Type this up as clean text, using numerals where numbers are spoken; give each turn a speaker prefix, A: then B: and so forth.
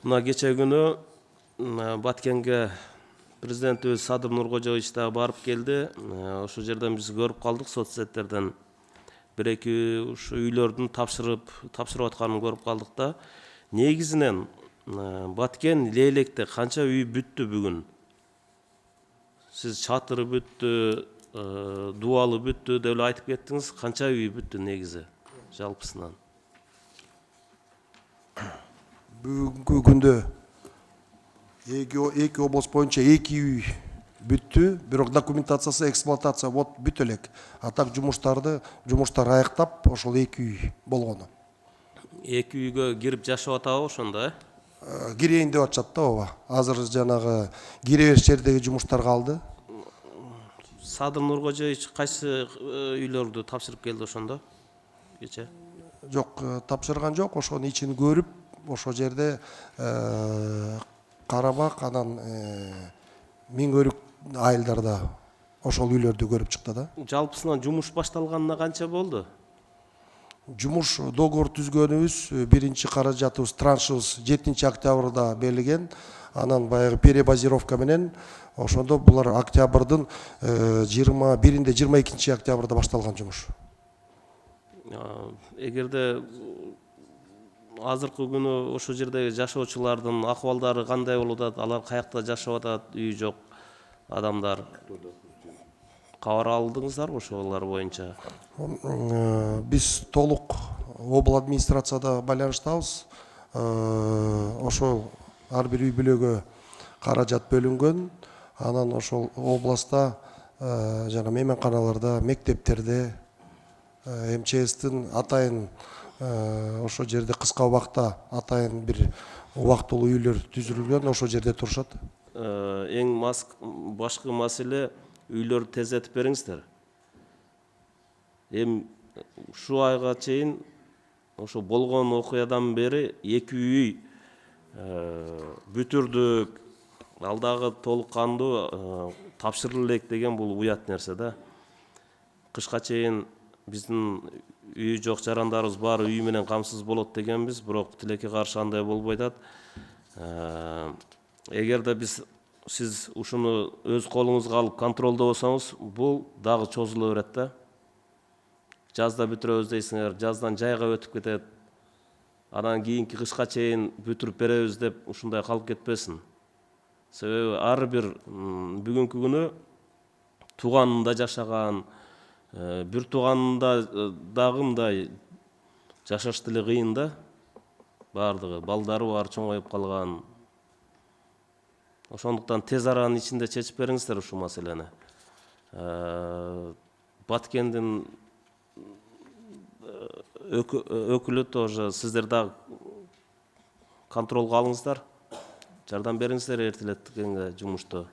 A: Мына кече күнү Баткенге президентибиз Садыр Нуркожоевич да барып келди. Ошол жерден биз көрүп калдык соцсеттерден. Бир-эки ушу үйлөрдүн тапшырып атканын көрүп калдык да. Негизинен Баткен Лейлекте канча үй бүттү бүгүн? Сиз чатыры бүттү, дубалы бүттү деп эле айтып кеттиңиз. Канча үй бүттү негизи жалпысынан?
B: Бүгүнкү күндө эки область боюнча 2 үй бүттү, бирок документациясы, эксплуатация вот бүт элек. А так жумуштар аяктап, ошол 2 үй болгону.
A: 2 үйгө кирип жашап атабы ошондо,
B: Кирейин деп атышат да ооба. Азыр жанагы кире бериш жердеги жумуштар калды.
A: Садыр Нуркожоевич кайсы үйлөрдү тапшырып келди ошондо? Кече.
B: Жок, тапшырган жок, ошонун ичин көрүп, ошол жерде карабак, анан миң өрүк айылдарда ошол үйлөрдү көрүп чыкты да.
A: Жалпысынан жумуш башталганына канча болду?
B: Жумуш договор түзгөнүбүз, биринчи каражатыбыз, траншыбыз 7 октябрда берилген. Анан баягы перебазировка менен ошондо булар октябрдын 21-inde 22 октябрда башталган жумуш.
A: Эгерде азыркы күнү ошол жердеги жашоочулардын акыбалдары кандай болуп атат? Алар каякта жашап атат? Үй жок адамдар. Кабар алдыңыздарбы ошолор боюнча?
B: Биз толук обл администрацияда байланыштабыз. Ошол ар бир үй бүлөгө каражат бөлүнгөн. Анан ошол областта жана мейманканаларда, мектептерде МЧСтин атайын ошол жерде кыска убакта атайын бир убактылуу үйлөр түзүлгөн, ошол жерде турушат.
A: Эң башкы маселе үйлөрдү тездетип бериңиздер. Эми ушул айга чейин ошо болгон окуядан бери 2 үй бүтүрдүк, ал дагы толук кандуу тапшырыла элек деген бул уят нерсе да. Кышка чейин биздин үйү жок жарандарыбыз баары үй менен камсыз болот дегенбиз, бирок тилекке каршы андай болбой атат. Эгерде сиз ушуну өз колуңузга алып контролдобосоңуз, бул дагы чозула берет да. Жазда бүтүрөбүз дейсиңер, жаздан жайга өтүп кетет. Анан кийинки кышка чейин бүтүрүп беребиз деп ушундай калып кетпесин. Себеби ар бир бүгүнкү күнү тууганында жашаган, бир тууганында дагы мындай жашаш деле кыйын да. Бардыгы балдары бар, чоңоюп калган. Ошондуктан тез аранын ичинде чечип бериңиздер ушул маселени. Баткендин өкүлү тоже сиздер дагы контролго алыңыздар. Жардам бериңиздер эртелеткенге жумушту.